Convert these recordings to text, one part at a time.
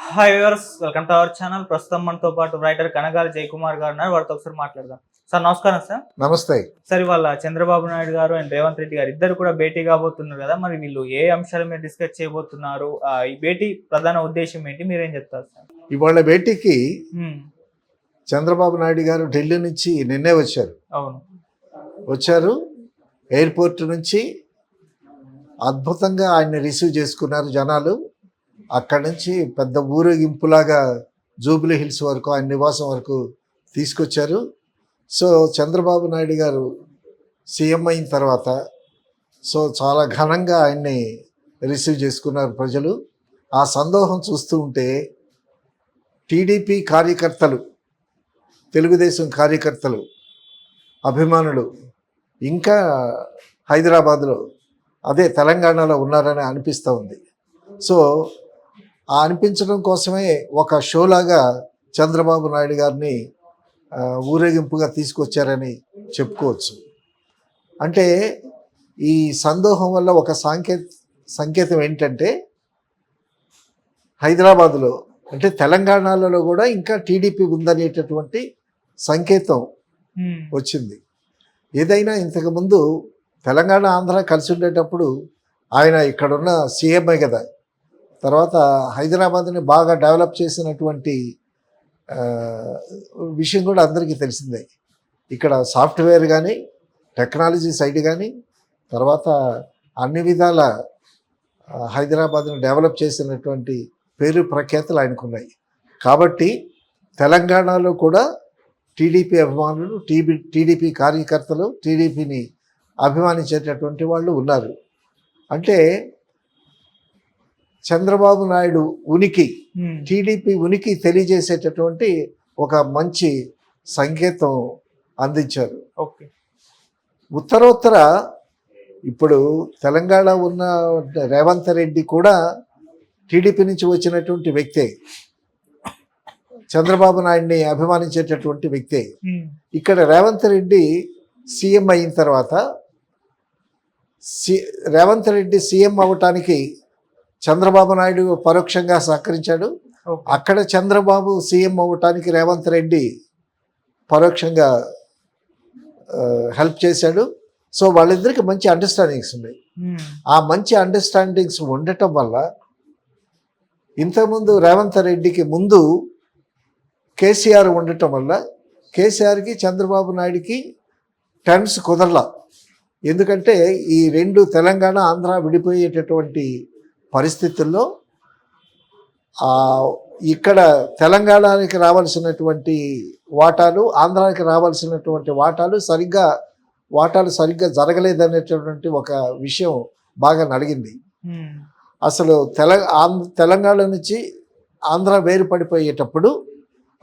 Hi viewers, welcome to our channel. ప్రస్తుతం మనతో పాటు రైటర్ కనగాలి జయకుమార్ గారు ఉన్నారు. వారితో ఒకసారి మాట్లాడదాం. సార్ నమస్కారం సార్. నమస్తే. సార్ ఇవాళ చంద్రబాబు నాయుడు గారు అండ్ రేవంత్ రెడ్డి గారు ఇద్దరు కూడా భేటీ కాబోతున్నారు కదా, మరి వీళ్ళు ఏ అంశాల మీద డిస్కస్ చేయబోతున్నారు? ఈ భేటీ ప్రధాన ఉద్దేశం ఏంటి, మీరేం చెప్తారు సార్? ఇవాళ భేటీకి ఉమ్, చంద్రబాబు నాయుడు గారు ఢిల్లీ నుంచి నిన్నే వచ్చారు. అవును. ఎయిర్పోర్ట్ నుంచి అద్భుతంగా ఆయన్ని రిసీవ్ చేసుకున్నారు జనాలు. అక్కడి నుంచి పెద్ద ఊరేగింపులాగా జూబ్లీ హిల్స్ వరకు ఆయన నివాసం వరకు తీసుకొచ్చారు. సో చంద్రబాబు నాయుడు గారు సీఎం అయిన తర్వాత చాలా ఘనంగా ఆయన్ని రిసీవ్ చేసుకున్నారు ప్రజలు. ఆ సందోహం చూస్తూ ఉంటే టీడీపీ కార్యకర్తలు, తెలుగుదేశం కార్యకర్తలు, అభిమానులు ఇంకా హైదరాబాద్లో అదే తెలంగాణలో ఉన్నారని అనిపిస్తూ ఉంది. సో ఆ అనిపించడం కోసమే ఒక షోలాగా చంద్రబాబు నాయుడు గారిని ఊరేగింపుగా తీసుకొచ్చారని చెప్పుకోవచ్చు. అంటే ఈ సందోహం వల్ల ఒక సంకేతం ఏంటంటే హైదరాబాదులో అంటే తెలంగాణలో కూడా ఇంకా టీడీపీ ఉందనేటటువంటి సంకేతం వచ్చింది. ఏదైనా ఇంతకుముందు తెలంగాణ ఆంధ్ర కలిసి ఉండేటప్పుడు ఆయన ఇక్కడున్న సీఎంఏ కదా. తర్వాత హైదరాబాద్ని బాగా డెవలప్ చేసినటువంటి విషయం కూడా అందరికీ తెలిసిందే. ఇక్కడ సాఫ్ట్వేర్ కానీ, టెక్నాలజీ సైడ్ కానీ, తర్వాత అన్ని విధాల హైదరాబాద్ని డెవలప్ చేసినటువంటి పేరు ప్రఖ్యాతులు ఆయనకున్నాయి. కాబట్టి తెలంగాణలో కూడా టీడీపీ అభిమానులు, టీడీపీ కార్యకర్తలు, టీడీపీని అభిమానించేటటువంటి వాళ్ళు ఉన్నారు. అంటే చంద్రబాబు నాయుడు ఉనికి, టీడీపీ ఉనికి తెలియజేసేటటువంటి ఒక మంచి సంకేతం అందించారు. ఓకే. ఉత్తరోత్తర ఇప్పుడు తెలంగాణ ఉన్న రేవంత్ రెడ్డి కూడా టీడీపీ నుంచి వచ్చినటువంటి వ్యక్తే, చంద్రబాబు నాయుడిని అభిమానించేటటువంటి వ్యక్తే. ఇక్కడ రేవంత్ రెడ్డి సీఎం అయిన తర్వాత రేవంత్ రెడ్డి సీఎం అవ్వటానికి చంద్రబాబు నాయుడు పరోక్షంగా సహకరించాడు. అక్కడ చంద్రబాబు సీఎం అవ్వటానికి రేవంత్ రెడ్డి పరోక్షంగా హెల్ప్ చేశాడు. సో వాళ్ళిద్దరికి మంచి అండర్స్టాండింగ్స్ ఉన్నాయి. ఆ మంచి అండర్స్టాండింగ్స్ ఉండటం వల్ల ఇంతకుముందు రేవంత్ రెడ్డికి ముందు కేసీఆర్ ఉండటం వల్ల కేసీఆర్కి చంద్రబాబు నాయుడికి టర్మ్స్ కుదరలా. ఎందుకంటే ఈ రెండు తెలంగాణ ఆంధ్ర విడిపోయేటటువంటి పరిస్థితుల్లో ఇక్కడ తెలంగాణకి రావాల్సినటువంటి వాటాలు, ఆంధ్రాకి రావాల్సినటువంటి వాటాలు సరిగ్గా జరగలేదనేటటువంటి ఒక విషయం బాగా నలిగింది. అసలు తెలంగాణ నుంచి ఆంధ్ర వేరుపడిపోయేటప్పుడు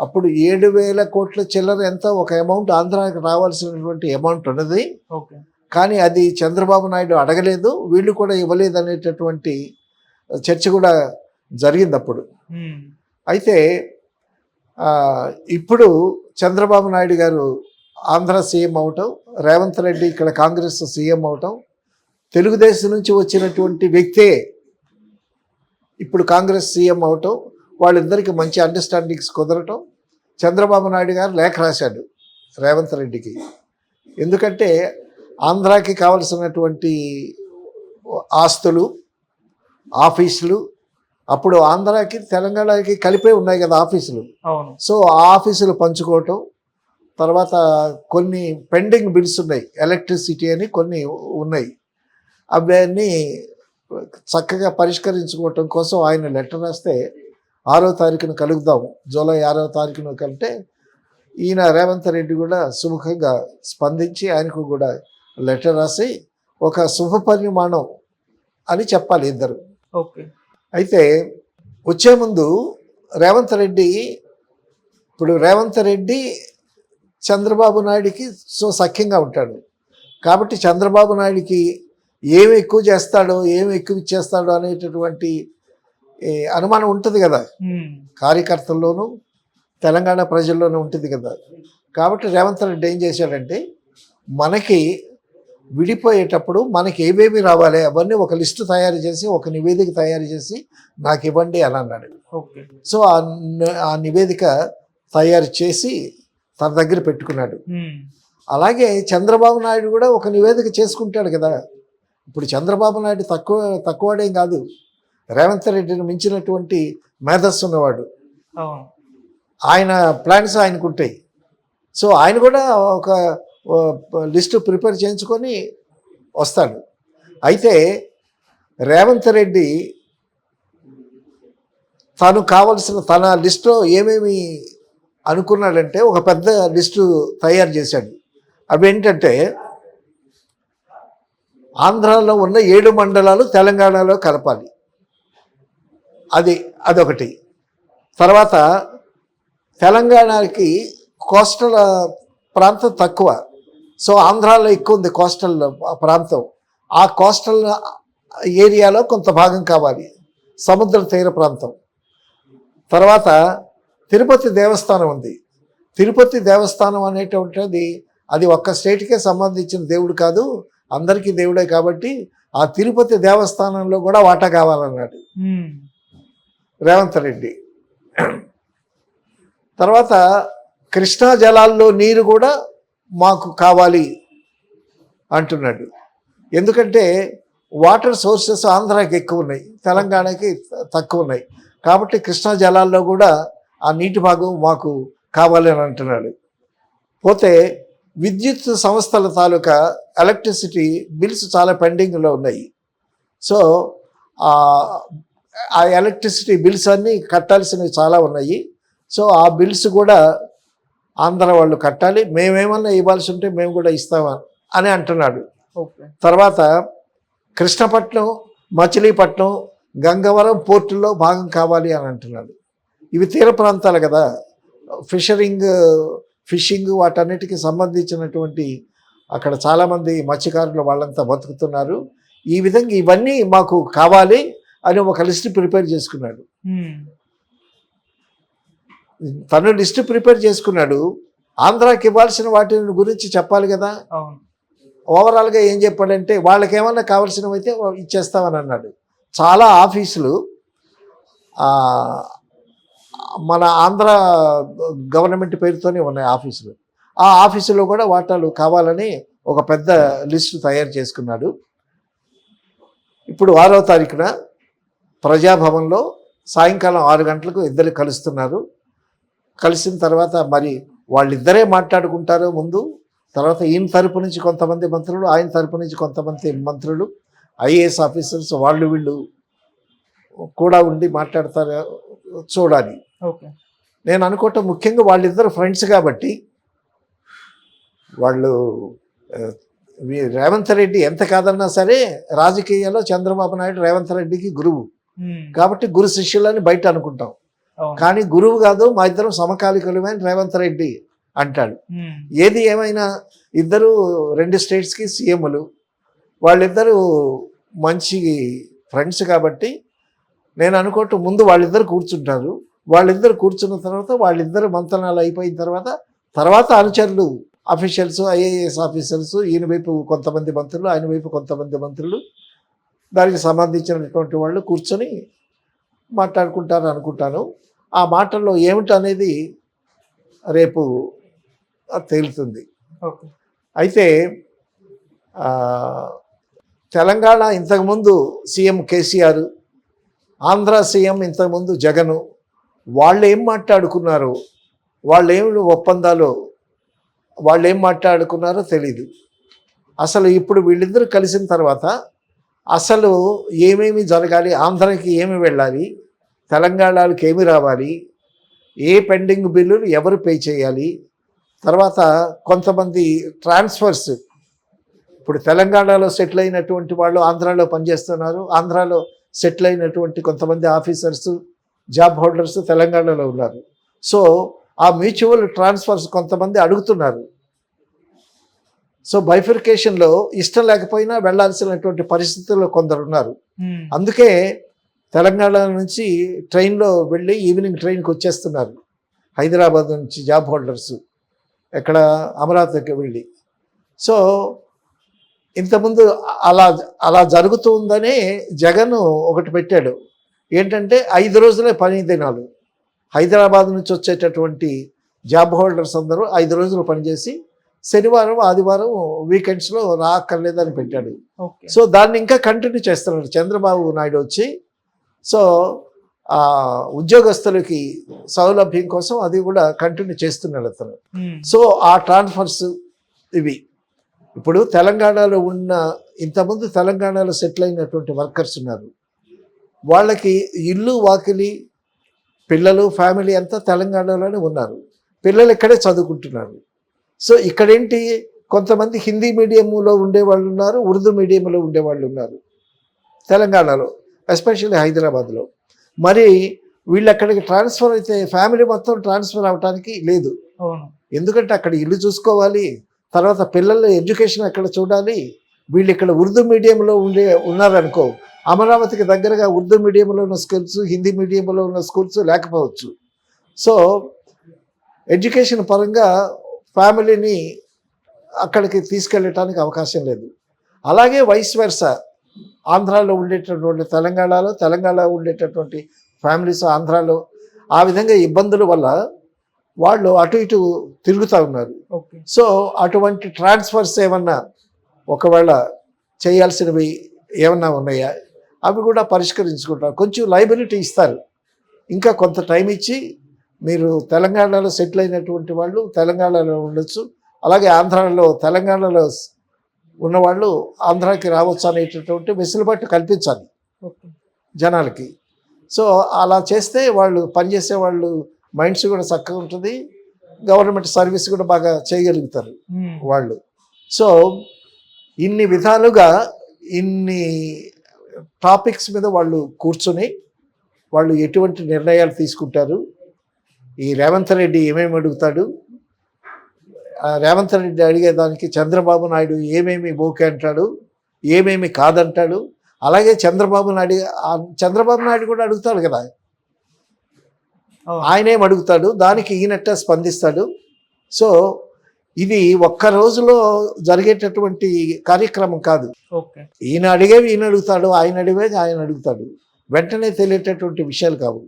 అప్పుడు 7,000 కోట్ల చిల్లర ఎంత ఒక అమౌంట్ ఆంధ్రాకి రావాల్సినటువంటి అమౌంట్ ఉన్నది. కానీ అది చంద్రబాబు నాయుడు అడగలేదు, వీళ్ళు కూడా ఇవ్వలేదు అనేటటువంటి చర్చ కూడా జరిగింది అప్పుడు. అయితే ఇప్పుడు చంద్రబాబు నాయుడు గారు ఆంధ్ర సీఎం అవటం, రేవంత్ రెడ్డి ఇక్కడ కాంగ్రెస్ సీఎం అవటం, తెలుగుదేశం నుంచి వచ్చినటువంటి వ్యక్తే ఇప్పుడు కాంగ్రెస్ సీఎం అవటం, వాళ్ళిద్దరికి మంచి అండర్స్టాండింగ్స్ కుదరటం. చంద్రబాబు నాయుడు గారు లేఖ రాశాడు రేవంత్ రెడ్డికి. ఎందుకంటే ఆంధ్రాకి కావలసినటువంటి ఆస్తులు, ఆఫీసులు అప్పుడు ఆంధ్రాకి తెలంగాణకి కలిపే ఉన్నాయి కదా ఆఫీసులు. సో ఆ ఆఫీసులు పంచుకోవటం, తర్వాత కొన్ని పెండింగ్ బిల్స్ ఉన్నాయి, ఎలక్ట్రిసిటీ అని కొన్ని ఉన్నాయి, అవన్నీ చక్కగా పరిష్కరించుకోవటం కోసం ఆయన లెటర్ రాస్తే 6వ తారీఖున కలుగుదాం, జూలై 6వ తారీఖున కంటే ఈయన రేవంత్ రెడ్డి కూడా సుముఖంగా స్పందించి ఆయనకు కూడా లెటర్ రాసి ఒక శుభ పరిమాణం అని చెప్పాలి ఇద్దరు. ఓకే. అయితే వచ్చే ముందు రేవంత్ రెడ్డి చంద్రబాబు నాయుడికి సఖ్యంగా ఉంటాడు. కాబట్టి చంద్రబాబు నాయుడికి ఏమి ఎక్కువ చేస్తాడో, ఏమి ఎక్కువ ఇచ్చేస్తాడో అనేటటువంటి అనుమానం ఉంటుంది కదా కార్యకర్తల్లోనూ, తెలంగాణ ప్రజల్లోనూ ఉంటుంది కదా. కాబట్టి రేవంత్ రెడ్డి ఏం చేశాడంటే, మనకి విడిపోయేటప్పుడు మనకి ఏమేమి రావాలి అవన్నీ ఒక లిస్టు తయారు చేసి ఒక నివేదిక తయారు చేసి నాకు ఇవ్వండి అని అన్నాడు. ఓకే. సో ఆ నివేదిక తయారు చేసి తన దగ్గర పెట్టుకున్నాడు. అలాగే చంద్రబాబు నాయుడు కూడా ఒక నివేదిక చేసుకుంటాడు కదా. ఇప్పుడు చంద్రబాబు నాయుడు తక్కువడేం కాదు, రేవంత్ రెడ్డిని మించినటువంటి మేధస్సు ఉన్నవాడు. ఆయన ప్లాన్స్ ఆయనకు ఉంటాయి. సో ఆయన కూడా ఒక లిస్టు ప్రిపేర్ చేయించుకొని వస్తాడు. అయితే రేవంత్ రెడ్డి తను కావలసిన తన లిస్టులో ఏమేమి అనుకున్నాడంటే ఒక పెద్ద లిస్టు తయారు చేశాడు. అవి ఏంటంటే ఆంధ్రాలో ఉన్న 7 మండలాలు తెలంగాణలో కలపాలి, అదొకటి. తర్వాత తెలంగాణకి కోస్టల్ ప్రాంతం తక్కువ, సో ఆంధ్రాలో ఎక్కువ ఉంది కోస్టల్ ప్రాంతం. ఆ కోస్టల్ ఏరియాలో కొంత భాగం కావాలి, సముద్ర తీర ప్రాంతం. తర్వాత తిరుపతి దేవస్థానం ఉంది. తిరుపతి దేవస్థానం అనేటువంటిది అది ఒక్క స్టేట్కే సంబంధించిన దేవుడు కాదు, అందరికీ దేవుడే. కాబట్టి ఆ తిరుపతి దేవస్థానంలో కూడా వాటా కావాలన్నాడు రేవంత్ రెడ్డి. తర్వాత కృష్ణా జలాల్లో నీరు కూడా మాకు కావాలి అంటున్నాడు. ఎందుకంటే వాటర్ సోర్సెస్ ఆంధ్రాకి ఎక్కువ ఉన్నాయి, తెలంగాణకి తక్కువ ఉన్నాయి. కాబట్టి కృష్ణా జలాల్లో కూడా ఆ నీటి భాగం మాకు కావాలి అని అంటున్నాడు. పోతే విద్యుత్ సంస్థల తాలూకా ఎలక్ట్రిసిటీ బిల్స్ చాలా పెండింగ్లో ఉన్నాయి. సో ఆ ఎలక్ట్రిసిటీ బిల్స్ అన్నీ కట్టాల్సినవి చాలా ఉన్నాయి. సో ఆ బిల్స్ కూడా ఆంధ్ర వాళ్ళు కట్టాలి, మేమేమన్నా ఇవ్వాల్సి ఉంటే మేము కూడా ఇస్తామా అని అంటున్నాడు. తర్వాత కృష్ణపట్నం, మచిలీపట్నం, గంగవరం పోర్టుల్లో భాగం కావాలి అని అంటున్నాడు. ఇవి తీర ప్రాంతాలు కదా, ఫిషింగ్ వాటన్నిటికీ సంబంధించినటువంటి అక్కడ చాలామంది మత్స్యకారులు వాళ్ళంతా బతుకుతున్నారు. ఈ విధంగా ఇవన్నీ మాకు కావాలి అని ఒక లిస్ట్ ప్రిపేర్ చేసుకున్నాడు. తను లిస్ట్ ప్రిపేర్ చేసుకున్నాడు. ఆంధ్రాకి ఇవ్వాల్సిన వాటి గురించి చెప్పాలి కదా. ఓవరాల్గా ఏం చెప్పాడంటే వాళ్ళకి ఏమన్నా కావాల్సినవి అయితే ఇచ్చేస్తామని అన్నాడు. చాలా ఆఫీసులు మన ఆంధ్ర గవర్నమెంట్ పేరుతోనే ఉన్నాయి ఆఫీసులు. ఆ ఆఫీసులో కూడా వాటాలు కావాలని ఒక పెద్ద లిస్టు తయారు చేసుకున్నాడు. ఇప్పుడు 6వ తారీఖున ప్రజాభవన్లో సాయంకాలం 6 గంటలకు ఇద్దరు కలుస్తున్నారు. కలిసిన తర్వాత మరి వాళ్ళిద్దరే మాట్లాడుకుంటారు ముందు. తర్వాత ఈయన తరపు నుంచి కొంతమంది మంత్రులు, ఆయన తరపు నుంచి కొంతమంది మంత్రులు, ఐఏఎస్ ఆఫీసర్స్ వాళ్ళు వీళ్ళు కూడా ఉండి మాట్లాడతారు, చూడాలి. నేను అనుకోవటం ముఖ్యంగా వాళ్ళిద్దరు ఫ్రెండ్స్ కాబట్టి వాళ్ళు రేవంత్ రెడ్డి ఎంత కాదన్నా సరే రాజకీయాల్లో చంద్రబాబు నాయుడు రేవంత్ రెడ్డికి గురువు కాబట్టి గురు శిష్యులని బయట అనుకుంటాం. కానీ గురువు కాదు, మా ఇద్దరం సమకాలికులమైన రేవంత్ రెడ్డి అంటాడు. ఏది ఏమైనా ఇద్దరు 2 స్టేట్స్కి సీఎంలు, వాళ్ళిద్దరూ మంచి ఫ్రెండ్స్ కాబట్టి నేను అనుకోవటం ముందు వాళ్ళిద్దరు కూర్చుంటారు. వాళ్ళిద్దరు కూర్చున్న తర్వాత వాళ్ళిద్దరు మంతనాలు అయిపోయిన తర్వాత అనుచరులు, అఫీషియల్స్, ఐఏఎస్ ఆఫీసర్స్, ఈయన వైపు కొంతమంది మంత్రులు, ఆయన వైపు కొంతమంది మంత్రులు, దానికి సంబంధించినటువంటి వాళ్ళు కూర్చొని మాట్లాడుకుంటారు అనుకుంటాను. ఆ మాటల్లో ఏమిటనేది రేపు తేలుతుంది. అయితే తెలంగాణ ఇంతకుముందు సీఎం కేసీఆర్, ఆంధ్ర సీఎం ఇంతకుముందు జగను, వాళ్ళు ఏం మాట్లాడుకున్నారో, వాళ్ళు ఏమి ఒప్పందాలు, వాళ్ళు ఏం మాట్లాడుకున్నారో తెలీదు. అసలు ఇప్పుడు వీళ్ళిద్దరూ కలిసిన తర్వాత అసలు ఏమేమి జరగాలి, ఆంధ్రాకి ఏమి వెళ్ళాలి, తెలంగాణకి ఏమి రావాలి, ఏ పెండింగ్ బిల్లులు ఎవరు పే చేయాలి, తర్వాత కొంతమంది ట్రాన్స్ఫర్స్, ఇప్పుడు తెలంగాణలో సెటిల్ అయినటువంటి వాళ్ళు ఆంధ్రాలో పనిచేస్తున్నారు, ఆంధ్రాలో సెటిల్ అయినటువంటి కొంతమంది ఆఫీసర్స్, జాబ్ హోల్డర్స్ తెలంగాణలో ఉన్నారు. సో ఆ మ్యూచువల్ ట్రాన్స్ఫర్స్ కొంతమంది అడుగుతున్నారు. సో బైఫిర్కేషన్లో ఇష్టం లేకపోయినా వెళ్లాల్సినటువంటి పరిస్థితుల్లో కొందరు ఉన్నారు. అందుకే తెలంగాణ నుంచి ట్రైన్లో వెళ్ళి ఈవినింగ్ ట్రైన్కి వచ్చేస్తున్నారు హైదరాబాద్ నుంచి జాబ్ హోల్డర్స్, ఎక్కడ అమరావతికి వెళ్ళి. సో ఇంతకుముందు అలా అలా జరుగుతుందనే జగన్ ఒకటి పెట్టాడు. ఏంటంటే 5 రోజులే పని దినాలు. హైదరాబాద్ నుంచి వచ్చేటటువంటి జాబ్ హోల్డర్స్ అందరూ 5 రోజులు పనిచేసి శనివారం ఆదివారం వీకెండ్స్లో రాక్కర్లేదని పెట్టాడు. ఓకే. సో దాన్ని ఇంకా కంటిన్యూ చేస్తున్నాడు చంద్రబాబు నాయుడు వచ్చి. సో ఉద్యోగస్తులకి సౌలభ్యం కోసం అది కూడా కంటిన్యూ చేస్తున్నాడు అతను. సో ఆ ట్రాన్స్ఫర్స్ ఇవి ఇప్పుడు తెలంగాణలో ఉన్న ఇంతకుముందు తెలంగాణలో సెటిల్ అయినటువంటి వర్కర్స్ ఉన్నారు. వాళ్ళకి ఇల్లు వాకిలి పిల్లలు ఫ్యామిలీ అంతా తెలంగాణలోనే ఉన్నారు. పిల్లలు ఇక్కడే చదువుకుంటున్నారు. సో ఇక్కడేంటి కొంతమంది హిందీ మీడియంలో ఉండేవాళ్ళు ఉన్నారు, ఉర్దూ మీడియంలో ఉండేవాళ్ళు ఉన్నారు తెలంగాణలో, ఎస్పెషల్లీ హైదరాబాద్లో. మరి వీళ్ళు అక్కడికి ట్రాన్స్ఫర్ అయితే ఫ్యామిలీ మొత్తం ట్రాన్స్ఫర్ అవడానికి లేదు. ఎందుకంటే అక్కడ ఇల్లు చూసుకోవాలి, తర్వాత పిల్లల ఎడ్యుకేషన్ అక్కడ చూడాలి. వీళ్ళు ఇక్కడ ఉర్దూ మీడియంలో ఉన్నారనుకో, అమరావతికి దగ్గరగా ఉర్దూ మీడియంలో ఉన్న స్కూల్స్ హిందీ మీడియంలో ఉన్న స్కూల్స్ లేకపోవచ్చు. సో ఎడ్యుకేషన్ పరంగా ఫ్యామిలీని అక్కడికి తీసుకెళ్ళటానికి అవకాశం లేదు. అలాగే వైస్ వెర్సా ఆంధ్రాలో ఉండేటటువంటి తెలంగాణలో ఉండేటటువంటి ఫ్యామిలీస్ ఆంధ్రాలో ఆ విధంగా ఇబ్బందుల వల్ల వాళ్ళు అటు ఇటు తిరుగుతూ ఉన్నారు. సో అటువంటి ట్రాన్స్ఫర్స్ ఏమన్నా ఒకవేళ చేయాల్సినవి ఏమన్నా ఉన్నాయా అవి కూడా పరిష్కరించుకుంటారు. కొంచెం లైబిలిటీ ఇస్తారు. ఇంకా కొంత టైం ఇచ్చి మీరు తెలంగాణలో సెటిల్ అయినటువంటి వాళ్ళు తెలంగాణలో ఉండొచ్చు, అలాగే తెలంగాణలో ఉన్నవాళ్ళు ఆంధ్రాకి రావచ్చు అనేటటువంటి వెసులుబాటు కల్పించాలి జనాలకి. సో అలా చేస్తే వాళ్ళు పనిచేసే వాళ్ళు మైండ్స్ కూడా చక్కగా ఉంటుంది, గవర్నమెంట్ సర్వీస్ కూడా బాగా చేయగలుగుతారు వాళ్ళు. సో ఇన్ని విధాలుగా ఇన్ని టాపిక్స్ మీద వాళ్ళు కూర్చొని వాళ్ళు ఎటువంటి నిర్ణయాలు తీసుకుంటారు, ఈ రేవంత్ రెడ్డి ఏమేమి అడుగుతాడు, రేవంత్ రెడ్డి అడిగేదానికి చంద్రబాబు నాయుడు ఏమేమి ఓకే అంటాడు, ఏమేమి కాదంటాడు. అలాగే చంద్రబాబు నాయుడు కూడా అడుగుతాడు కదా, ఆయనేం అడుగుతాడు, దానికి ఈయనట్టే స్పందిస్తాడు. సో ఇది ఒక్క రోజులో జరిగేటటువంటి కార్యక్రమం కాదు. ఈయన అడిగేవి ఈయన అడుగుతాడు, ఆయన అడిగేది ఆయన అడుగుతాడు, వెంటనే తెలియటటువంటి విషయాలు కావు.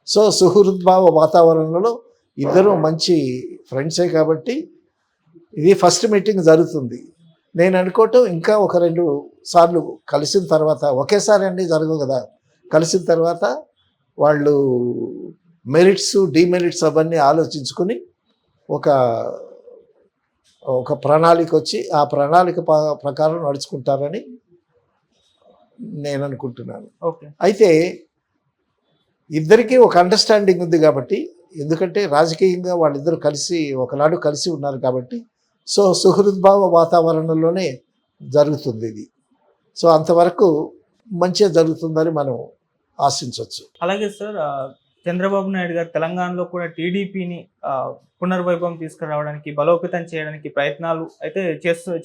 సో సుహృద్భావ వాతావరణంలో ఇద్దరు మంచి ఫ్రెండ్సే కాబట్టి ఇది ఫస్ట్ మీటింగ్ జరుగుతుంది. నేను అనుకోవటం ఇంకా ఒక 2 సార్లు కలిసిన తర్వాత, ఒకేసారి అన్నీ జరగవు కదా, కలిసిన తర్వాత వాళ్ళు మెరిట్స్ డిమెరిట్స్ అవన్నీ ఆలోచించుకొని ఒక ప్రణాళిక వచ్చి ఆ ప్రణాళిక ప్రకారం నడుచుకుంటారని నేను అనుకుంటున్నాను. అయితే ఇద్దరికీ ఒక అండర్స్టాండింగ్ ఉంది కాబట్టి, ఎందుకంటే రాజకీయంగా వాళ్ళిద్దరూ ఒకనాడు కలిసి ఉన్నారు కాబట్టి, సో సుహృద్భావ వాతావరణంలోనే జరుగుతుంది ఇది. సో అంతవరకు మంచిగా జరుగుతుందని మనం ఆశించవచ్చు. అలాగే సార్, చంద్రబాబు నాయుడు గారు తెలంగాణలో కూడా టీడీపీని పునర్వైభవం తీసుకురావడానికి బలోపేతం చేయడానికి ప్రయత్నాలు అయితే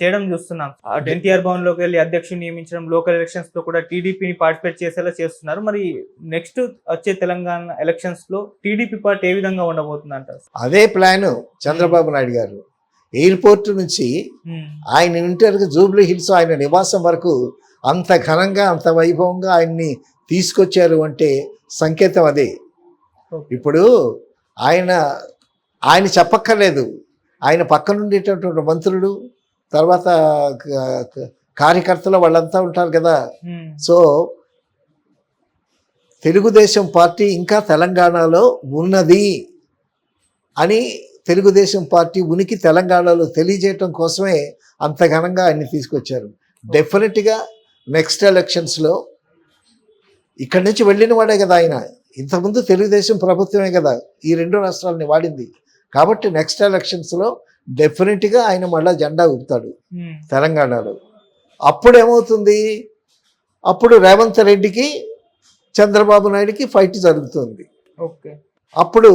చేయడం చూస్తున్నాం. ఎన్టీఆర్ భవన్ లోకి వెళ్ళి అధ్యక్షుడు నియమించడం, లోకల్ ఎలక్షన్స్ లో కూడా టీడీపీని పార్టిసిపేట్ చేసేలా చేస్తున్నారు. మరి నెక్స్ట్ వచ్చే తెలంగాణ ఎలక్షన్స్ లో టీడీపీ పార్టీ ఏ విధంగా ఉండబోతుంది అంటారు? అదే ప్లాన్ చంద్రబాబు నాయుడు గారు. ఎయిర్పోర్ట్ నుంచి ఆయన ఇంటర్కి జూబ్లీ హిల్స్ ఆయన నివాసం వరకు అంత ఘనంగా అంత వైభవంగా ఆయన్ని తీసుకొచ్చారు అంటే సంకేతం అదే. ఇప్పుడు ఆయన చెప్పక్కర్లేదు, ఆయన పక్కన ఉండేటటువంటి మంత్రులు తర్వాత కార్యకర్తలు వాళ్ళంతా ఉంటారు కదా. సో తెలుగుదేశం పార్టీ ఇంకా తెలంగాణలో ఉన్నది అని తెలుగుదేశం పార్టీ ఉనికి తెలంగాణలో తెలియజేయటం కోసమే అంత ఘనంగా ఆయన్ని తీసుకొచ్చారు. డెఫినెట్గా నెక్స్ట్ ఎలక్షన్స్లో ఇక్కడి నుంచి వెళ్ళిన వాడే కదా ఆయన. ఇంతకుముందు తెలుగుదేశం ప్రభుత్వమే కదా ఈ 2 రాష్ట్రాలని వాడింది. కాబట్టి నెక్స్ట్ ఎలక్షన్స్లో డెఫినెట్గా ఆయన మళ్ళీ జెండా ఊపుతాడు తెలంగాణలో. అప్పుడు ఏమవుతుంది, అప్పుడు రేవంత్ రెడ్డికి చంద్రబాబు నాయుడికి ఫైట్ జరుగుతుంది. అప్పుడు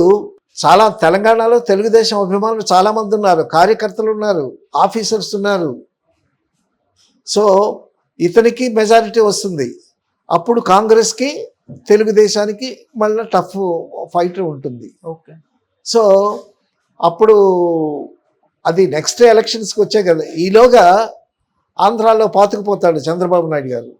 చాలా తెలంగాణలో తెలుగుదేశం అభిమానులు చాలామంది ఉన్నారు, కార్యకర్తలు ఉన్నారు, ఆఫీసర్స్ ఉన్నారు. సో ఇతనికి మెజారిటీ వస్తుంది. అప్పుడు కాంగ్రెస్కి తెలుగుదేశానికి మళ్ళీ టఫ్ ఫైట్ ఉంటుంది. సో అప్పుడు అది నెక్స్ట్ ఎలక్షన్స్కి వచ్చే కదా. ఈలోగా ఆంధ్రాలో పాతుకుపోతాడు చంద్రబాబు నాయుడు గారు.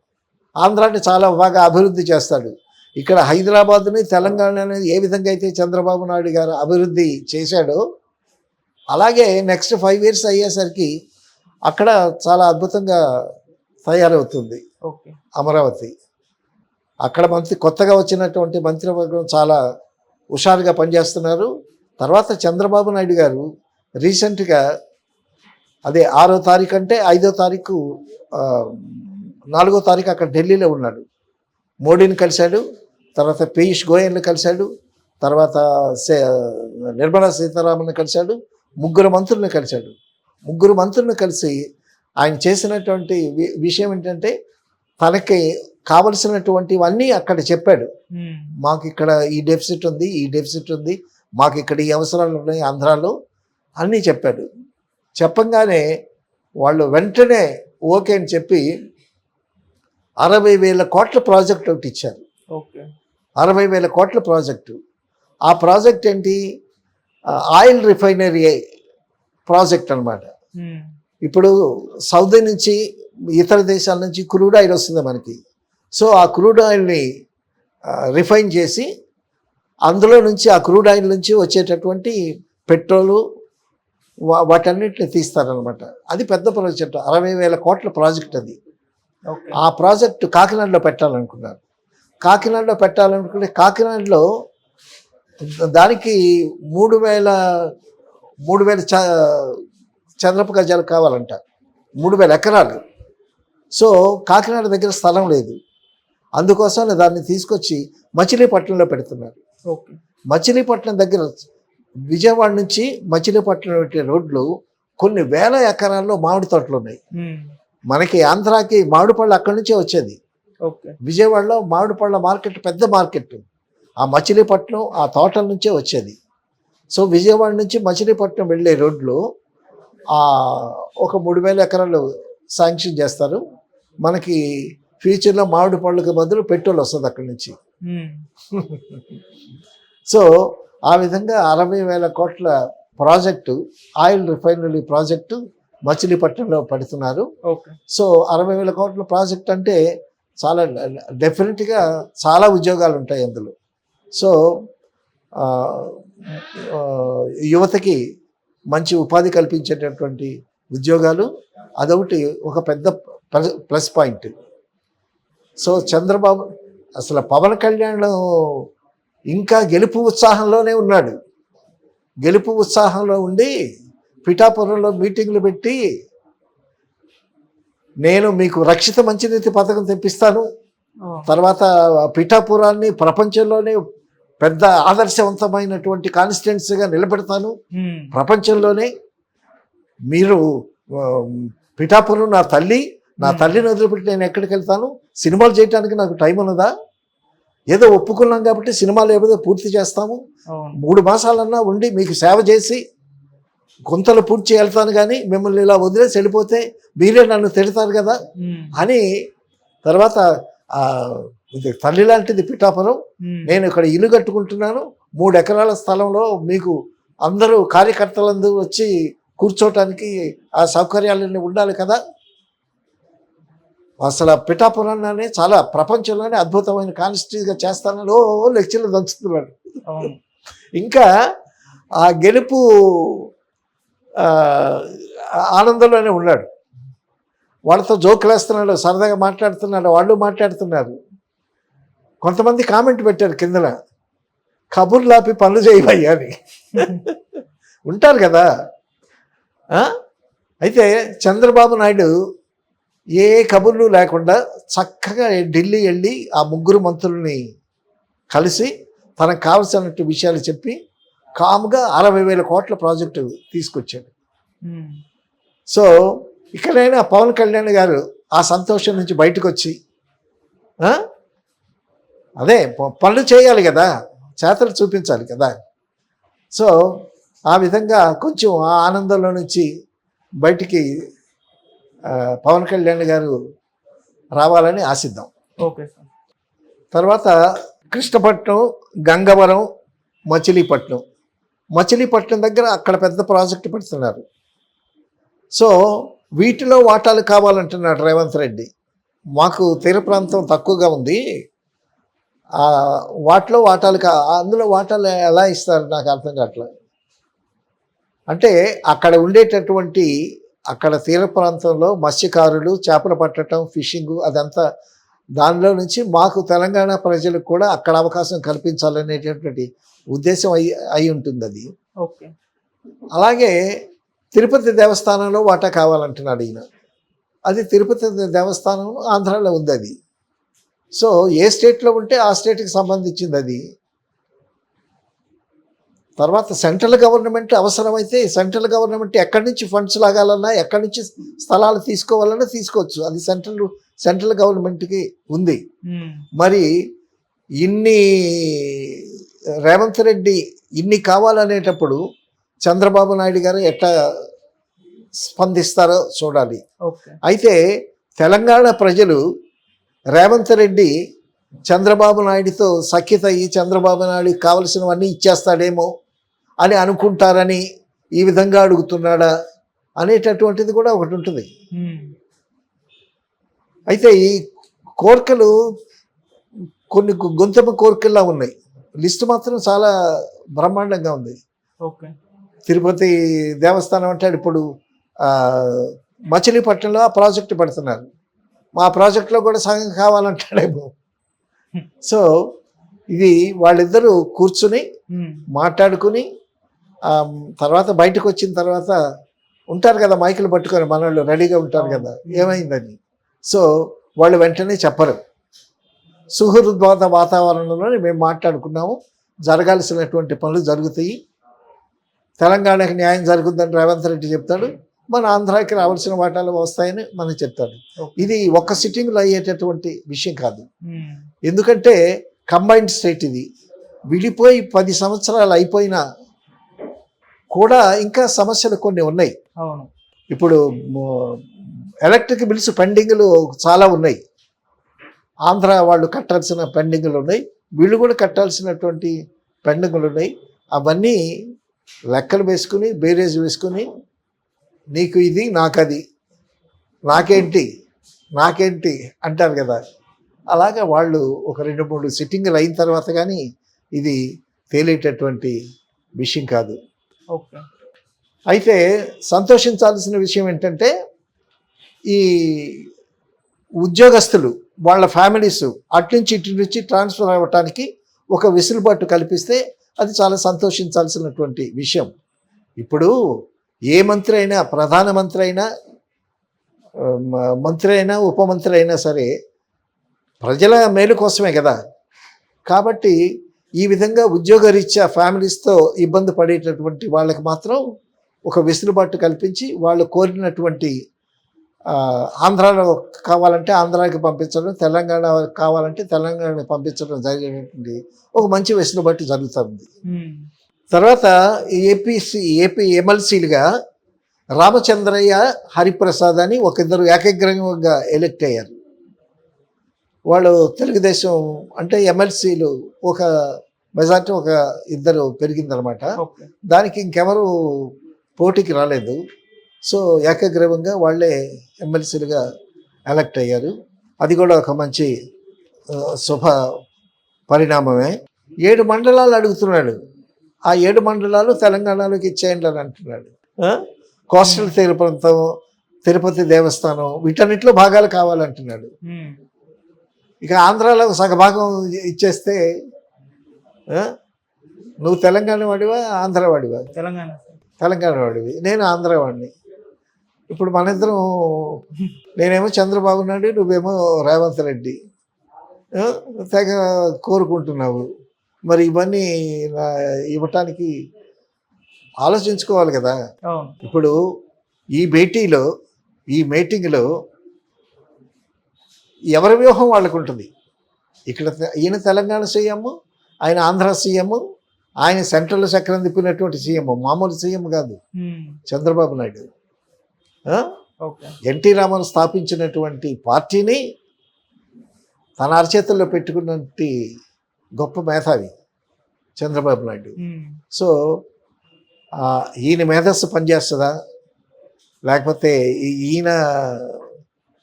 ఆంధ్రాని చాలా బాగా అభివృద్ధి చేస్తాడు. ఇక్కడ హైదరాబాద్ని తెలంగాణని ఏ విధంగా అయితే చంద్రబాబు నాయుడు గారు అభివృద్ధి చేశాడో అలాగే నెక్స్ట్ 5 years అయ్యేసరికి అక్కడ చాలా అద్భుతంగా తయారవుతుంది ఓకే. అమరావతి. అక్కడ కొత్తగా వచ్చినటువంటి మంత్రివర్గం చాలా హుషారుగా పనిచేస్తున్నారు. తర్వాత చంద్రబాబు నాయుడు గారు రీసెంట్గా అదే 6వ తారీఖు అంటే 5వ తారీఖు 4వ తారీఖు అక్కడ ఢిల్లీలో ఉన్నాడు. మోడీని కలిశాడు, తర్వాత పీయూష్ గోయల్ని కలిశాడు, తర్వాత నిర్మలా సీతారామన్ని కలిశాడు, 3 మంత్రులను కలిశాడు. 3 మంత్రులను కలిసి ఆయన చేసినటువంటి విషయం ఏంటంటే తనకి కావలసినటువంటివన్నీ అక్కడ చెప్పాడు. మాకు ఇక్కడ ఈ డెఫిసిట్ ఉంది, ఈ డెఫిసిట్ ఉంది, మాకు ఇక్కడ ఈ అవసరాలు ఉన్నాయి ఆంధ్రాలో అన్నీ చెప్పాడు. చెప్పంగానే వాళ్ళు వెంటనే ఓకే అని చెప్పి 60,000 కోట్ల ప్రాజెక్ట్ ఒకటి ఇచ్చారు. ఓకే. 60,000 కోట్ల ప్రాజెక్టు. ఆ ప్రాజెక్ట్ ఏంటి? ఆయిల్ రిఫైనరీ ప్రాజెక్ట్ అన్నమాట. ఇప్పుడు సౌదీ నుంచి ఇతర దేశాల నుంచి క్రూడ్ ఆయిల్ వస్తుంది మనకి. సో ఆ క్రూడ్ ఆయిల్ని రిఫైన్ చేసి అందులో నుంచి ఆ క్రూడ్ ఆయిల్ నుంచి వచ్చేటటువంటి పెట్రోలు వాటన్నిటిని తీస్తారనమాట. అది పెద్ద ప్రాజెక్ట్, 60,000 కోట్ల ప్రాజెక్ట్ అది. ఆ ప్రాజెక్టు కాకినాడలో పెట్టాలనుకున్నారు. కాకినాడలో పెట్టాలనుకుంటే కాకినాడలో దానికి 3,000 చదరపు గజాలు కావాలంట, 3,000 ఎకరాలు. సో కాకినాడ దగ్గర స్థలం లేదు. అందుకోసం దాన్ని తీసుకొచ్చి మచిలీపట్నంలో పెడుతున్నారు. మచిలీపట్నం దగ్గర విజయవాడ నుంచి మచిలీపట్నం పెట్టే రోడ్లు కొన్ని వేల ఎకరాల్లో మామిడి తోటలు ఉన్నాయి. మనకి ఆంధ్రాకి మామిడి పళ్ళు అక్కడి నుంచే వచ్చేది. విజయవాడలో మామిడి పళ్ళ మార్కెట్ పెద్ద మార్కెట్ ఆ మచిలీపట్నం ఆ తోటల నుంచే వచ్చేది. సో విజయవాడ నుంచి మచిలీపట్నం వెళ్ళే రోడ్లు ఒక 3,000 ఎకరాలు శాంక్షన్ చేస్తారు. మనకి ఫ్యూచర్లో మామిడి పళ్ళకి బదులు పెట్రోల్ వస్తుంది అక్కడి నుంచి. సో ఆ విధంగా 60,000 కోట్ల ప్రాజెక్టు, ఆయిల్ రిఫైనరీ ప్రాజెక్టు మచిలీపట్నంలో పెడుతున్నారు. సో 60,000 కోట్ల ప్రాజెక్ట్ అంటే చాలా డెఫినెట్గా చాలా ఉద్యోగాలు ఉంటాయి అందులో. సో యువతకి మంచి ఉపాధి కల్పించేటటువంటి ఉద్యోగాలు అదొకటి ఒక పెద్ద ప్లస్ పాయింట్. సో చంద్రబాబు అసలు పవన్ కళ్యాణ్ ఇంకా గెలుపు ఉత్సాహంలోనే ఉన్నాడు. గెలుపు ఉత్సాహంలో ఉండి పిఠాపురంలో మీటింగ్లు పెట్టి నేను మీకు రక్షిత మంచినీటి పథకం తెప్పిస్తాను, తర్వాత పిఠాపురాన్ని ప్రపంచంలోనే పెద్ద ఆదర్శవంతమైనటువంటి కాన్స్టిట్యున్సీగా నిలబెడతాను ప్రపంచంలోనే. మీరు పిఠాపురం నా తల్లిని వదిలిపెట్టి నేను ఎక్కడికి వెళ్తాను? సినిమాలు చేయడానికి నాకు టైం ఉన్నదా? ఏదో ఒప్పుకున్నాం కాబట్టి సినిమాలు ఏదో పూర్తి చేస్తాము, 3 మాసాలన్నా ఉండి మీకు సేవ చేసి గుంతలు పూర్తి వెళ్తాను, కానీ మిమ్మల్ని ఇలా వదిలేసి వెళ్ళిపోతే మీరే నన్ను తిడతారు కదా అని. తర్వాత ఇది తల్లి లాంటిది పిఠాపురం, నేను ఇక్కడ ఇల్లు కట్టుకుంటున్నాను 3 ఎకరాల స్థలంలో, మీకు అందరూ కార్యకర్తలందరూ వచ్చి కూర్చోటానికి ఆ సౌకర్యాలన్నీ ఉండాలి కదా. అసలు పిఠాపురాన్ని చాలా ప్రపంచంలోనే అద్భుతమైన కాన్స్టిట్యూన్సీగా చేస్తానని లెక్చర్లు దంచుతున్నాడు. ఇంకా ఆ గెలుపు ఆనందంలోనే ఉన్నాడు. వాళ్ళతో జోకులు వేస్తున్నాడు, సరదాగా మాట్లాడుతున్నాడు, వాళ్ళు మాట్లాడుతున్నారు. కొంతమంది కామెంట్ పెట్టారు కిందన, కబుర్లాపి పనులు చేయవయ్యా అని. ఉంటారు కదా. అయితే చంద్రబాబు నాయుడు ఏ కబుర్లు లేకుండా చక్కగా ఢిల్లీ వెళ్ళి ఆ 3 మంత్రుల్ని కలిసి తనకు కావలసినట్టు విషయాలు చెప్పి కామ్గా 60,000 కోట్ల ప్రాజెక్టు తీసుకొచ్చాడు. సో ఇక్కడైనా పవన్ కళ్యాణ్ గారు ఆ సంతోషం నుంచి బయటకు వచ్చి అదే పనులు చేయాలి కదా, చేతలు చూపించాలి కదా. సో ఆ విధంగా కొంచెం ఆ ఆనందంలో నుంచి బయటికి పవన్ కళ్యాణ్ గారు రావాలని ఆశిద్దాం. Okay sir. తర్వాత కృష్ణపట్నం, గంగవరం, మచిలీపట్నం దగ్గర అక్కడ పెద్ద ప్రాజెక్టు పెడుతున్నారు. సో వీటిలో వాటాలు కావాలంటున్నాడు రేవంత్ రెడ్డి. మాకు తీర ప్రాంతం తక్కువగా ఉంది, ఆ వాటిలో వాటాలు అందులో వాటాలు ఎలా ఇస్తారు నాకు అర్థం కావట్లేదు. అంటే అక్కడ ఉండేటటువంటి అక్కడ తీర ప్రాంతంలో మత్స్యకారులు చేపలు పట్టడం, ఫిషింగ్, అదంతా దానిలో నుంచి మాకు తెలంగాణ ప్రజలకు కూడా అక్కడ అవకాశం కల్పించాలనేటటువంటి ఉద్దేశం అయి ఉంటుంది అది. ఓకే. అలాగే తిరుపతి దేవస్థానంలో వాటా కావాలంటున్నాడు ఈయన. అది తిరుపతి దేవస్థానం ఆంధ్రాలో ఉంది అది. సో ఏ స్టేట్లో ఉంటే ఆ స్టేట్కి సంబంధించింది అది. తర్వాత సెంట్రల్ గవర్నమెంట్ అవసరమైతే సెంట్రల్ గవర్నమెంట్ ఎక్కడి నుంచి ఫండ్స్ లాగాలన్నా, ఎక్కడి నుంచి స్థలాలు తీసుకోవాలన్నా తీసుకోవచ్చు. అది సెంట్రల్ గవర్నమెంట్కి ఉంది. మరి ఇన్ని రేవంత్ రెడ్డి ఇన్ని కావాలనేటప్పుడు చంద్రబాబు నాయుడు గారు ఎట్లా స్పందిస్తారో చూడాలి. అయితే తెలంగాణ ప్రజలు రేవంత్ రెడ్డి చంద్రబాబు నాయుడితో సఖ్యత అయ్యి చంద్రబాబు నాయుడికి కావలసినవన్నీ ఇచ్చేస్తాడేమో అని అనుకుంటారని ఈ విధంగా అడుగుతున్నాడా అనేటటువంటిది కూడా ఒకటి ఉంటుంది. అయితే ఈ కోరికలు కొన్ని గొంతెమ్మ కోరికల్లా ఉన్నాయి. లిస్టు మాత్రం చాలా బ్రహ్మాండంగా ఉంది. తిరుపతి దేవస్థానం అంటాడు. ఇప్పుడు మచిలీపట్నంలో ఆ ప్రాజెక్టు పెడుతున్నారు. మా ప్రాజెక్టులో కూడా సగం కావాలంటాడేమో. సో ఇది వాళ్ళిద్దరూ కూర్చుని మాట్లాడుకుని తర్వాత బయటకు వచ్చిన తర్వాత ఉంటారు కదా, మైకులు పట్టుకొని మనోళ్ళు రెడీగా ఉంటారు కదా, ఏమైందని. సో వాళ్ళు వెంటనే చెప్పరు. సుహృద్భాత వాతావరణంలో మేము మాట్లాడుకున్నాము, జరగాల్సినటువంటి పనులు జరుగుతాయి, తెలంగాణకి న్యాయం జరుగుతుందని రేవంత్ రెడ్డి చెప్తాడు, మన ఆంధ్రాకి రావాల్సిన వాటాలు వస్తాయని మనం చెప్తాడు. ఇది ఒక్క సిట్టింగ్లో అయ్యేటటువంటి విషయం కాదు. ఎందుకంటే కంబైన్డ్ స్టేట్ ఇది. విడిపోయి 10 సంవత్సరాలు అయిపోయినా కూడా ఇంకా సమస్యలు కొన్ని ఉన్నాయి. ఇప్పుడు ఎలక్ట్రిక్ బిల్స్ పెండింగ్లు చాలా ఉన్నాయి. ఆంధ్ర వాళ్ళు కట్టాల్సిన పెండింగ్లు ఉన్నాయి, వీళ్ళు కూడా కట్టాల్సినటువంటి పెండింగ్లు ఉన్నాయి. అవన్నీ లెక్కలు వేసుకుని బేరేజ్ వేసుకుని నీకు ఇది నాకది, నాకేంటి అంటారు కదా. అలాగా వాళ్ళు ఒక 2-3 సిట్టింగ్లు అయిన తర్వాత కానీ ఇది తేలేటటువంటి విషయం కాదు. అయితే సంతోషించాల్సిన విషయం ఏంటంటే ఈ ఉద్యోగస్తులు వాళ్ళ ఫ్యామిలీస్ అట్నుంచి ఇటు నుంచి ట్రాన్స్ఫర్ అవ్వటానికి ఒక వెసులుబాటు కల్పిస్తే అది చాలా సంతోషించాల్సినటువంటి విషయం. ఇప్పుడు ఏ మంత్రి అయినా, ప్రధానమంత్రి అయినా, మంత్రి అయినా, ఉప మంత్రి అయినా సరే ప్రజల మేలు కోసమే కదా. కాబట్టి ఈ విధంగా ఉద్యోగరీత్యా ఫ్యామిలీస్తో ఇబ్బంది పడేటటువంటి వాళ్ళకి మాత్రం ఒక వెసులుబాటు కల్పించి వాళ్ళు కోరినటువంటి ఆంధ్రాలో కావాలంటే ఆంధ్రాకి పంపించడం, తెలంగాణ కావాలంటే తెలంగాణకి పంపించడం జరిగేటువంటి ఒక మంచి వెసులుబాటు జరుగుతుంది. తర్వాత ఏపీ ఎమ్మెల్సీలుగా రామచంద్రయ్య, హరిప్రసాద్ అని ఇద్దరు ఏకగ్రీవంగా ఎలెక్ట్ అయ్యారు. వాళ్ళు తెలుగుదేశం అంటే ఎమ్మెల్సీలు ఒక మెజార్టీ ఒక ఇద్దరు పెరిగిందనమాట. దానికి ఇంకెవరు పోటీకి రాలేదు. సో ఏకగ్రీవంగా వాళ్ళే ఎమ్మెల్సీలుగా ఎలక్ట్ అయ్యారు. అది కూడా ఒక మంచి శుభ పరిణామమే. 7 మండలాలు అడుగుతున్నాడు. ఆ 7 మండలాలు తెలంగాణలోకి ఇచ్చేయండి అని అంటున్నాడు. కోస్టల్ తీర ప్రాంతం, తిరుపతి దేవస్థానం, వీటన్నిటిలో భాగాలు కావాలంటున్నాడు. ఇక ఆంధ్రాలో సగభాగం ఇచ్చేస్తే నువ్వు తెలంగాణ వాడివా, ఆంధ్ర వాడివా? తెలంగాణ వాడివి, నేను ఆంధ్ర వాడిని. ఇప్పుడు మన ఇద్దరం, నేనేమో చంద్రబాబు నాయుడు, నువ్వేమో రేవంత్ రెడ్డి, తెగ కోరుకుంటున్నావు. మరి ఇవన్నీ ఇవ్వటానికి ఆలోచించుకోవాలి కదా. ఇప్పుడు ఈ మీటింగ్లో ఎవరి వ్యూహం వాళ్ళకు ఉంటుంది. ఇక్కడ ఈయన తెలంగాణ సీఎం, ఆయన ఆంధ్ర సీఎం, ఆయన సెంట్రల్ చక్రం తిప్పినటువంటి సీఎం, మామూలు సీఎం కాదు చంద్రబాబు నాయుడు. ఎన్టీ రామారావు స్థాపించినటువంటి పార్టీని తన అరచేతుల్లో పెట్టుకున్నటువంటి గొప్ప మేధావి చంద్రబాబు నాయుడు. సో ఈయన మేధస్సు పనిచేస్తుందా, లేకపోతే ఈయన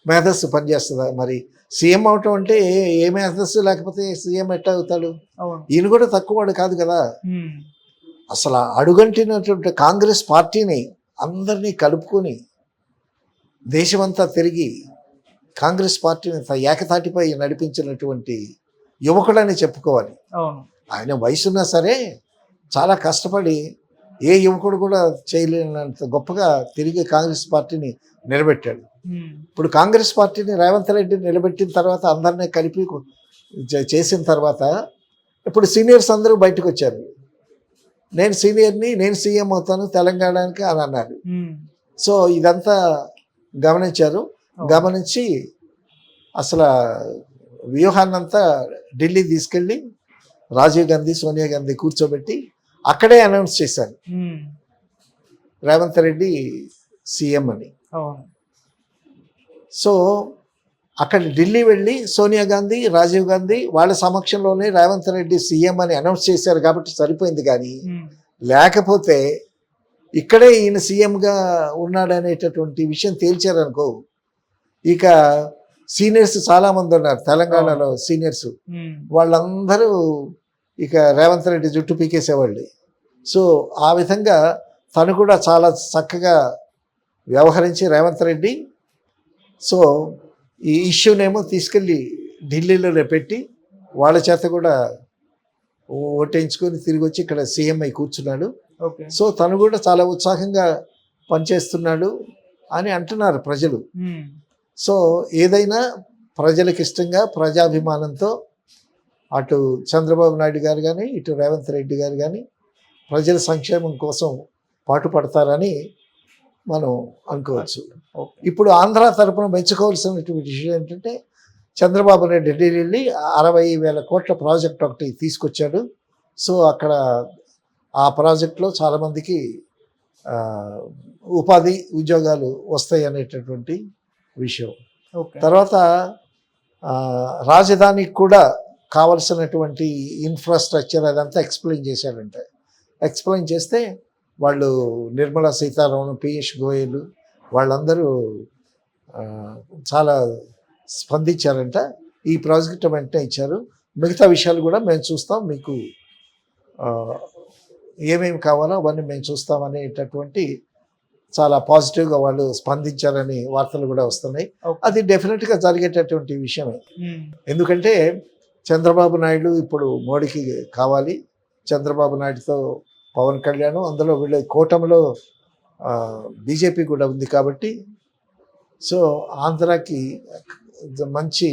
మేధస్సు పనిచేస్తుందా? మరి సీఎం అవటం అంటే ఏ మేధస్సు లేకపోతే సీఎం ఎట్లా అవుతాడు? అవును. ఈయన కూడా తక్కువ వాడు కాదు కదా. ఉమ్. అసలు అడుగంటినటువంటి కాంగ్రెస్ పార్టీని అందరినీ కలుపుకొని దేశమంతా తిరిగి కాంగ్రెస్ పార్టీని ఏకతాటిపై నడిపించినటువంటి యువకుడని చెప్పుకోవాలి. అవును. ఆయన వయసున్నా సరే చాలా కష్టపడి ఏ యువకుడు కూడా చేయలేనంత గొప్పగా తిరిగి కాంగ్రెస్ పార్టీని నిలబెట్టాడు. ఉమ్. ఇప్పుడు కాంగ్రెస్ పార్టీని రేవంత్ రెడ్డి నిలబెట్టిన తర్వాత అందరినీ కలిపి చేసిన తర్వాత ఇప్పుడు సీనియర్స్ అందరూ బయటకు వచ్చారు. నేను సీనియర్ని, నేను సీఎం అవుతాను తెలంగాణకి అని అన్నారు. ఉమ్. సో ఇదంతా గమనించారు. గమనించి అసలు వ్యూహాన్నంతా ఢిల్లీ తీసుకెళ్ళి రాజీవ్ గాంధీ, సోనియా గాంధీ కూర్చోబెట్టి అక్కడే అనౌన్స్ చేశారు ఉమ్. రేవంత్ రెడ్డి సీఎం అని. అవును. సో అక్కడ ఢిల్లీ వెళ్ళి సోనియా గాంధీ, రాజీవ్ గాంధీ వాళ్ళ సమక్షంలోనే రేవంత్ రెడ్డి సీఎం అని అనౌన్స్ చేశారు కాబట్టి సరిపోయింది. కానీ ఉమ్. లేకపోతే ఇక్కడే ఈయన సీఎంగా ఉన్నాడనేటటువంటి విషయం తేల్చారనుకో, ఇక సీనియర్స్ చాలామంది ఉన్నారు తెలంగాణలో సీనియర్స్, ఉమ్. వాళ్ళందరూ ఇక రేవంత్ రెడ్డి జుట్టు పీకేసేవాళ్ళు. సో ఆ విధంగా తను కూడా చాలా చక్కగా వ్యవహరించి రేవంత్ రెడ్డి సో ఈ ఇష్యూనేమో తీసుకెళ్ళి ఢిల్లీలో పెట్టి వాళ్ళ చేత కూడా ఓటేయించుకొని తిరిగి వచ్చి ఇక్కడ సీఎం అయి కూర్చున్నాడు. ఓకే. సో తను కూడా చాలా ఉత్సాహంగా పనిచేస్తున్నాడు అని అంటున్నారు ప్రజలు. ఉమ్. సో ఏదైనా ప్రజలకు ఇష్టంగా ప్రజాభిమానంతో అటు చంద్రబాబు నాయుడు గారు కానీ ఇటు రేవంత్ రెడ్డి గారు కానీ ప్రజల సంక్షేమం కోసం పాటుపడతారని మనం అనుకోవచ్చు. ఓకే. ఇప్పుడు ఆంధ్ర తరపున మెచ్చుకోవాల్సినటువంటి విషయం ఏంటంటే చంద్రబాబు నాయుడు ఢిల్లీ వెళ్ళి 60,000 కోట్ల ప్రాజెక్ట్ ఒకటి తీసుకొచ్చాడు. సో అక్కడ ఆ ప్రాజెక్ట్లో చాలామందికి ఉపాధి ఉద్యోగాలు వస్తాయి అనేటటువంటి విషయం. ఓకే. తర్వాత రాజధానికి కూడా కావలసినటువంటి ఇన్ఫ్రాస్ట్రక్చర్ అదంతా ఎక్స్ప్లెయిన్ చేశాడంట. ఎక్స్ప్లెయిన్ చేస్తే వాళ్ళు నిర్మలా సీతారామన్, పీయూష్ గోయల్ వాళ్ళందరూ చాలా స్పందించారంట. ఈ ప్రాజెక్ట్ వెంటనే ఇచ్చారు, మిగతా విషయాలు కూడా మేము చూస్తాం, మీకు ఏమేమి కావాలో అవన్నీ మేము చూస్తాం అనేటటువంటి చాలా పాజిటివ్గా వాళ్ళు స్పందించారని వార్తలు కూడా వస్తున్నాయి. అది డెఫినెట్గా జరిగేటటువంటి విషయమే. ఎందుకంటే చంద్రబాబు నాయుడు ఇప్పుడు మోడీకి కావాలి, చంద్రబాబు నాయుడుతో పవన్ కళ్యాణ్, అందులో వీళ్ళ కూటమిలో బీజేపీ కూడా ఉంది కాబట్టి సో ఆంధ్రాకి మంచి